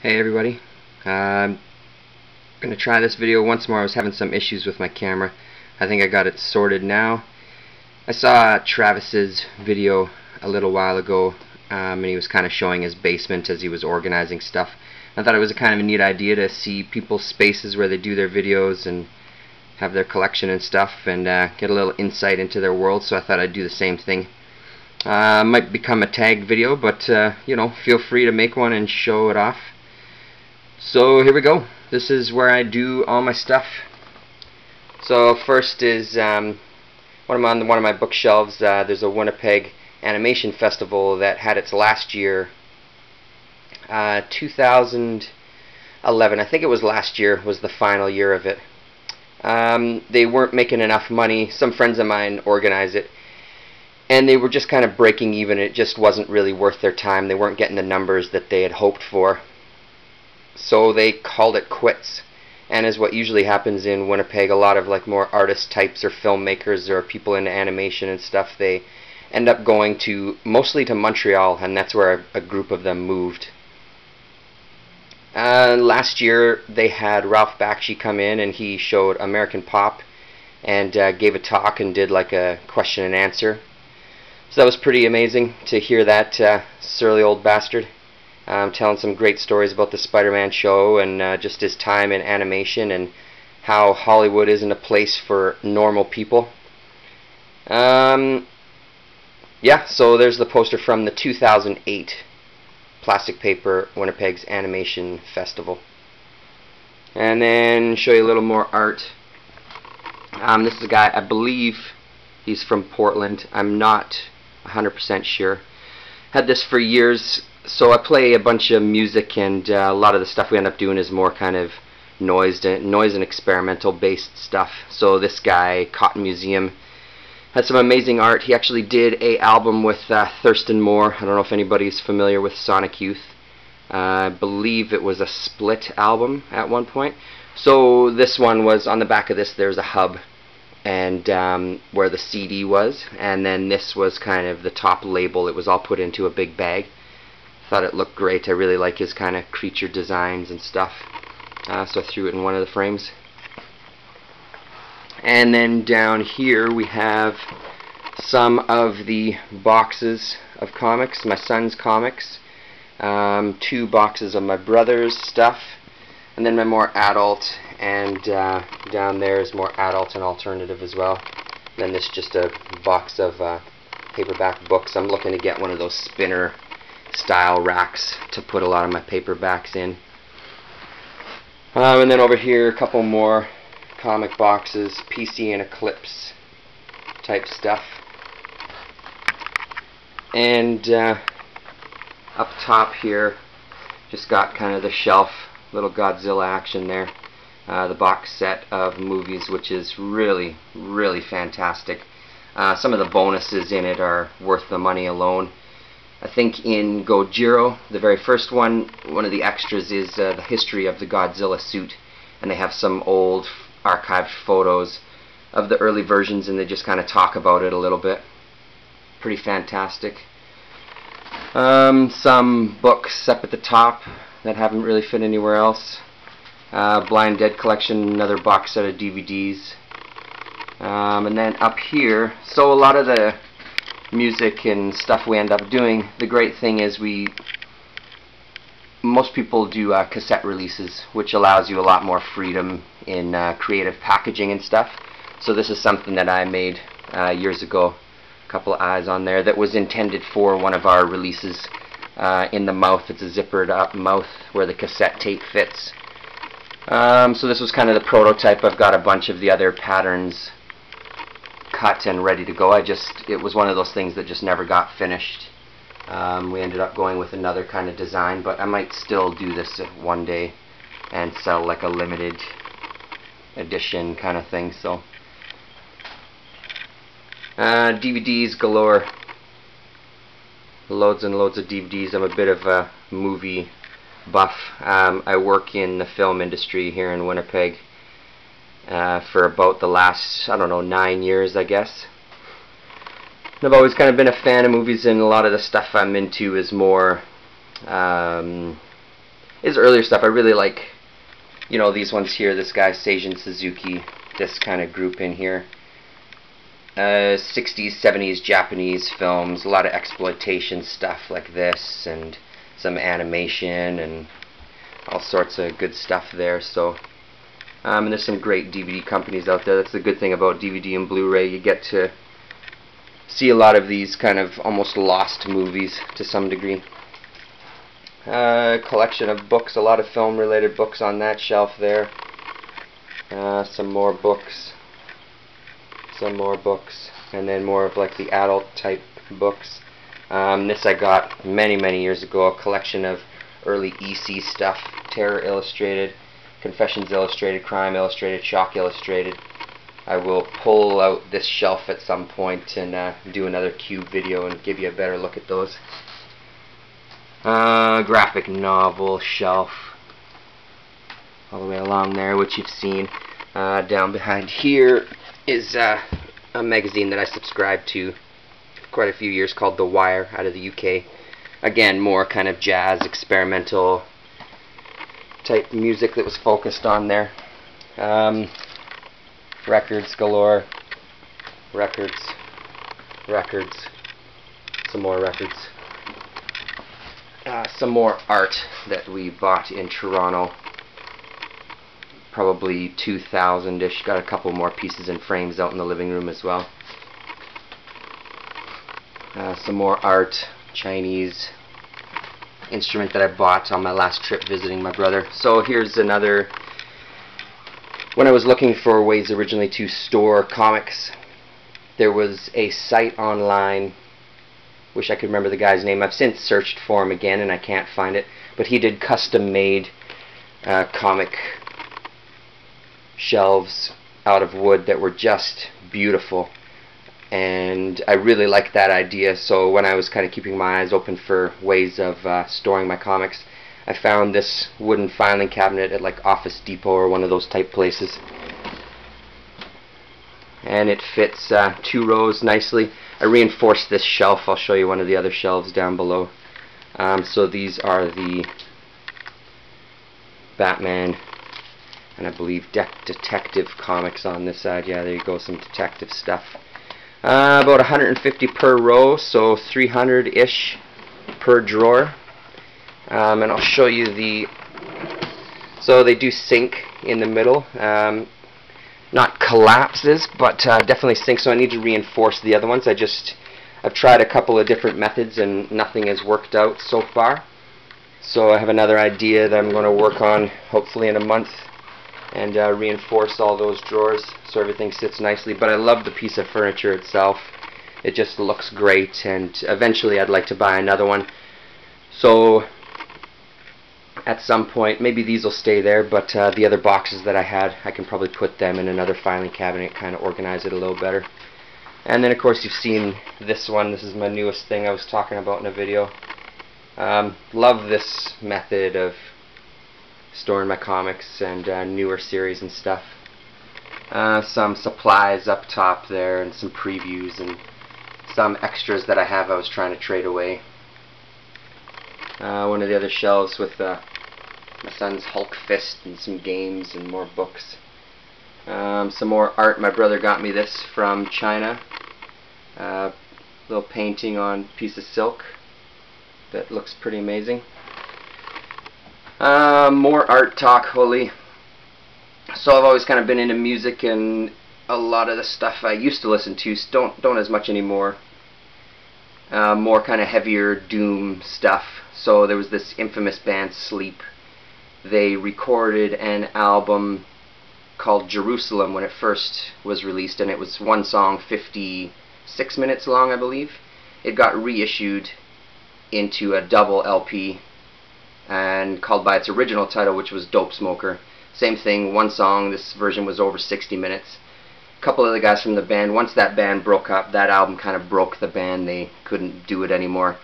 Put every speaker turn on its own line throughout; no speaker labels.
Hey everybody, I'm going to try this video once more. I was having some issues with my camera. I think I got it sorted now. I saw Travis's video a little while ago, and he was kind of showing his basement as he was organizing stuff. I thought it was a kind of a neat idea to see people's spaces where they do their videos and have their collection and stuff, and get a little insight into their world, so I thought I'd do the same thing. Might become a tagged video, but you know, feel free to make one and show it off. So here we go. This is where I do all my stuff. So first is on one of my bookshelves. There's a Winnipeg animation festival that had its last year, 2011. I think it was last year was the final year of it. They weren't making enough money. Some friends of mine organized it, and they were just kind of breaking even. It just wasn't really worth their time. They weren't getting the numbers that they had hoped for. So they called it quits. And as what usually happens in Winnipeg, a lot of like more artist types or filmmakers or people into animation and stuff, they end up going mostly to Montreal, and that's where a group of them moved. Last year they had Ralph Bakshi come in, and he showed American Pop and gave a talk and did like a question and answer. So that was pretty amazing to hear that surly old bastard telling some great stories about the Spider-Man show and just his time in animation and how Hollywood isn't a place for normal people. Yeah, so there's the poster from the 2008 Plastic Paper Winnipeg's Animation Festival. And then show you a little more art. This is a guy, I believe he's from Portland. I'm not 100% sure. Had this for years. So I play a bunch of music, and a lot of the stuff we end up doing is more kind of noise and experimental based stuff. So this guy, Cotton Museum, has some amazing art. He actually did an album with Thurston Moore. I don't know if anybody's familiar with Sonic Youth. I believe it was a split album at one point. So this one was on the back of this. There's a hub, and where the CD was, and then this was kind of the top label. It was all put into a big bag. Thought it looked great. I really like his kind of creature designs and stuff, so I threw it in one of the frames. And then down here we have some of the boxes of comics, my son's comics, 2 boxes of my brother's stuff, and then my more adult, and down there is more adult and alternative as well. And then this just a box of paperback books. I'm looking to get one of those spinner style racks to put a lot of my paperbacks in. And then over here a couple more comic boxes, PC and Eclipse type stuff. And up top here just got kind of the shelf, little Godzilla action there. The box set of movies, which is really, really fantastic. Some of the bonuses in it are worth the money alone. I think in Gojira, the very first one of the extras is the history of the Godzilla suit, and they have some old archived photos of the early versions, and they just kind of talk about it a little bit. Pretty fantastic. Some books up at the top that haven't really fit anywhere else. Blind Dead collection, another box set of DVDs. And then up here, so a lot of the music and stuff we end up doing, the great thing is most people do cassette releases, which allows you a lot more freedom in creative packaging and stuff. So this is something that I made years ago, a couple of eyes on there, that was intended for one of our releases. In the mouth, it's a zippered up mouth where the cassette tape fits. So this was kind of the prototype. I've got a bunch of the other patterns cut and ready to go. It was one of those things that just never got finished. We ended up going with another kind of design, but I might still do this one day and sell like a limited edition kind of thing. So DVDs galore, loads and loads of DVDs. I'm a bit of a movie buff. I work in the film industry here in Winnipeg for about the last, I don't know, 9 years, I guess. And I've always kind of been a fan of movies, and a lot of the stuff I'm into is more his earlier stuff. I really like, you know, these ones here. This guy Seijun Suzuki, this kind of group in here. 60s, 70s Japanese films, a lot of exploitation stuff like this, and some animation and all sorts of good stuff there. So, and there's some great DVD companies out there. That's the good thing about DVD and Blu-ray. You get to see a lot of these kind of almost lost movies to some degree. Collection of books, a lot of film-related books on that shelf there. Some more books. Some more books, and then more of like the adult type books. This I got many years ago, a collection of early EC stuff, Terror Illustrated, Confessions Illustrated, Crime Illustrated, Shock Illustrated. I will pull out this shelf at some point and do another cube video and give you a better look at those. Graphic novel shelf all the way along there, which you've seen. Down behind here is a magazine that I subscribed to quite a few years called The Wire, out of the UK. Again, more kind of jazz, experimental type music that was focused on there. Records galore. Records. Some more records. Some more art that we bought in Toronto. Probably 2000-ish. Got a couple more pieces and frames out in the living room as well. Some more art, Chinese instrument that I bought on my last trip visiting my brother. So here's another. When I was looking for ways originally to store comics, there was a site online. Wish I could remember the guy's name. I've since searched for him again and I can't find it. But he did custom-made comic shelves out of wood that were just beautiful, and I really liked that idea. So when I was kind of keeping my eyes open for ways of storing my comics, I found this wooden filing cabinet at like Office Depot or one of those type places, and it fits 2 rows nicely. I reinforced this shelf. I'll show you one of the other shelves down below. So these are the Batman and I believe detective comics on this side. Yeah, there you go, some detective stuff. About 150 per row, so 300-ish per drawer. And I'll show you the. So they do sink in the middle. Not collapses, but definitely sink. So I need to reinforce the other ones. I've tried a couple of different methods and nothing has worked out so far. So I have another idea that I'm going to work on hopefully in a month, and reinforce all those drawers so everything sits nicely. But I love the piece of furniture itself. It just looks great, and eventually I'd like to buy another one. So at some point, maybe these will stay there, but the other boxes that I had, I can probably put them in another filing cabinet, kind of organize it a little better. And then of course you've seen this one. This is my newest thing I was talking about in a video. Love this method of storing my comics and newer series and stuff. Some supplies up top there and some previews and some extras that I was trying to trade away. One of the other shelves with my son's Hulk Fist and some games and more books. Some more art. My brother got me this from China. Little painting on a piece of silk that looks pretty amazing. More art talk, holy. So I've always kind of been into music, and a lot of the stuff I used to listen to don't as much anymore. More kind of heavier doom stuff. So there was this infamous band Sleep. They recorded an album called Jerusalem when it first was released, and it was one song, 56 minutes long, I believe. It got reissued into a double LP and called by its original title, which was Dope Smoker. Same thing, one song. This version was over 60 minutes. A couple of the guys from the band, once that band broke up, that album kind of broke the band. They couldn't do it anymore.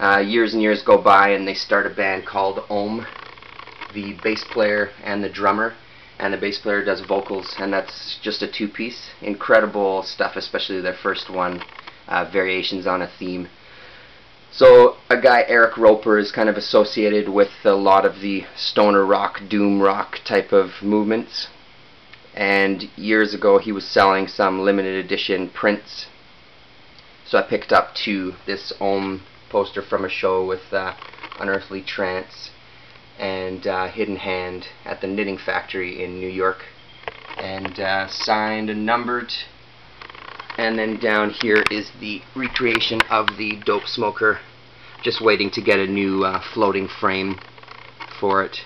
Years and years go by and they start a band called Om. The bass player and the drummer, and the bass player does vocals, and that's just a 2-piece. Incredible stuff, especially their first one, variations on a theme. So a guy, Eric Roper, is kind of associated with a lot of the stoner rock, doom rock type of movements. And years ago he was selling some limited edition prints. So I picked up this Ohm poster from a show with Unearthly Trance and Hidden Hand at the Knitting Factory in New York, and signed and numbered. And then down here is the recreation of the Dope Smoker. Just waiting to get a new floating frame for it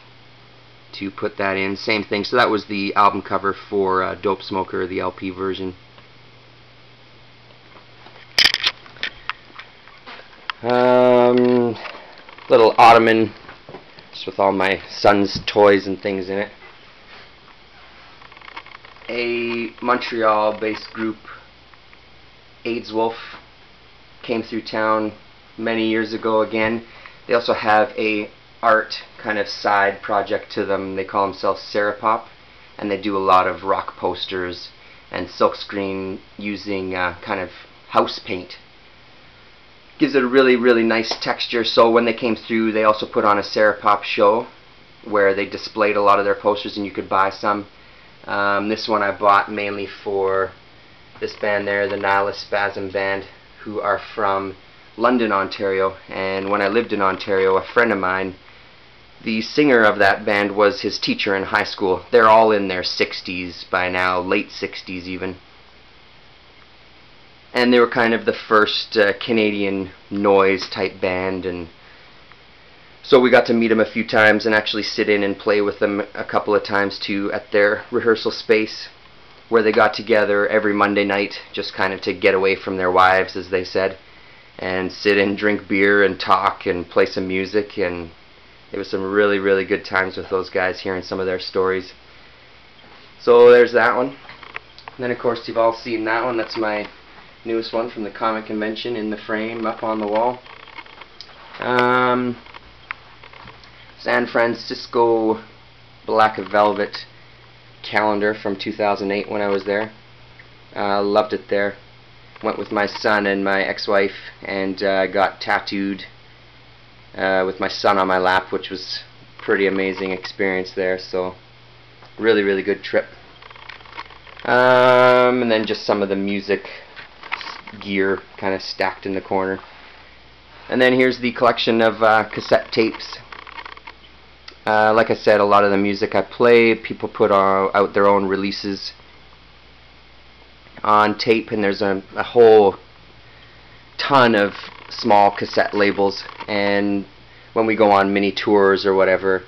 to put that in. Same thing. So that was the album cover for Dope Smoker, the LP version. Little ottoman just with all my son's toys and things in it. A Montreal-based group, AIDS Wolf, came through town many years ago again. They also have a art kind of side project to them. They call themselves Serapop, and they do a lot of rock posters and silkscreen using kind of house paint. Gives it a really, really nice texture. So when they came through, they also put on a Serapop show where they displayed a lot of their posters and you could buy some. This one I bought mainly for this band there, the Nihilist Spasm Band, who are from London, Ontario. And when I lived in Ontario, a friend of mine, the singer of that band, was his teacher in high school. They're all in their 60s by now, late 60s even. And they were kind of the first Canadian noise type band, and so we got to meet them a few times and actually sit in and play with them a couple of times too at their rehearsal space, where they got together every Monday night just kind of to get away from their wives, as they said, and sit and drink beer and talk and play some music. And it was some really, really good times with those guys, hearing some of their stories. So there's that one. And then of course you've all seen that one. That's my newest one from the comic convention, in the frame up on the wall. San Francisco Black Velvet calendar from 2008 when I was there. Loved it there. Went with my son and my ex-wife, and got tattooed with my son on my lap, which was a pretty amazing experience there. So really, really good trip. And then just some of the music gear kind of stacked in the corner. And then here's the collection of cassette tapes. Like I said, a lot of the music I play, people put out their own releases on tape, and there's a whole ton of small cassette labels. And when we go on mini tours or whatever,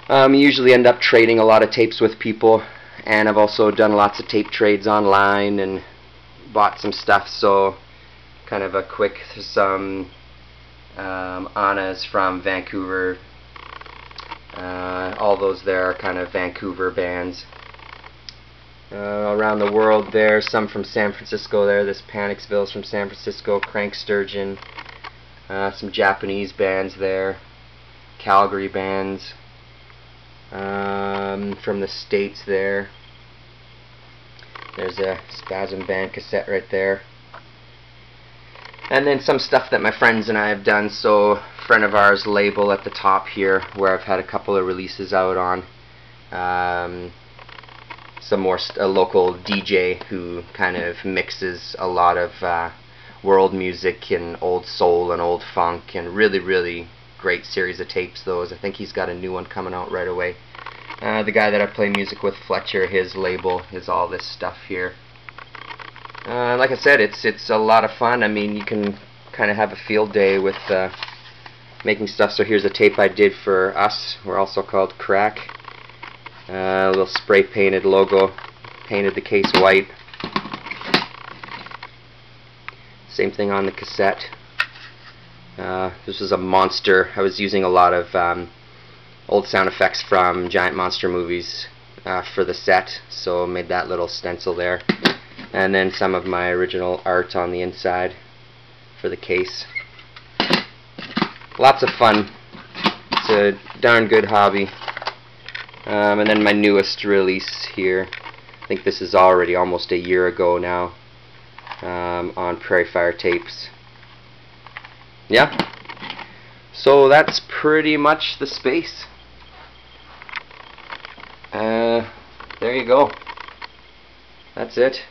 we usually end up trading a lot of tapes with people. And I've also done lots of tape trades online and bought some stuff. So kind of a quick, some Anna's from Vancouver. All those there are kind of Vancouver bands. Around the world there, some from San Francisco there. This Panicsville's from San Francisco, Crank Sturgeon. Some Japanese bands there. Calgary bands. From the States there. There's a Spasm Band cassette right there. And then some stuff that my friends and I have done. So a friend of ours label at the top here, where I've had a couple of releases out on. Some more a local DJ who kind of mixes a lot of world music and old soul and old funk, and really, really great series of tapes those. I think he's got a new one coming out right away. The guy that I play music with, Fletcher, his label is all this stuff here. Like I said, it's a lot of fun. I mean, you can kind of have a field day with making stuff. So here's a tape I did for us. We're also called Crack. A little spray painted logo. Painted the case white. Same thing on the cassette. This was a monster. I was using a lot of old sound effects from giant monster movies for the set, so made that little stencil there. And then some of my original art on the inside for the case. Lots of fun. It's a darn good hobby. And then my newest release here, I think this is already almost a year ago now, on Prairie Fire tapes. yeah. So that's pretty much the space. There you go. That's it.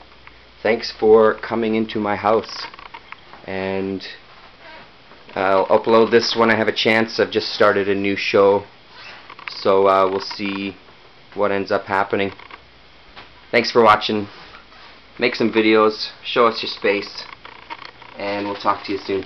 Thanks for coming into my house. And I'll upload this when I have a chance. I've just started a new show, so we'll see what ends up happening. Thanks for watching. Make some videos, show us your space, and we'll talk to you soon.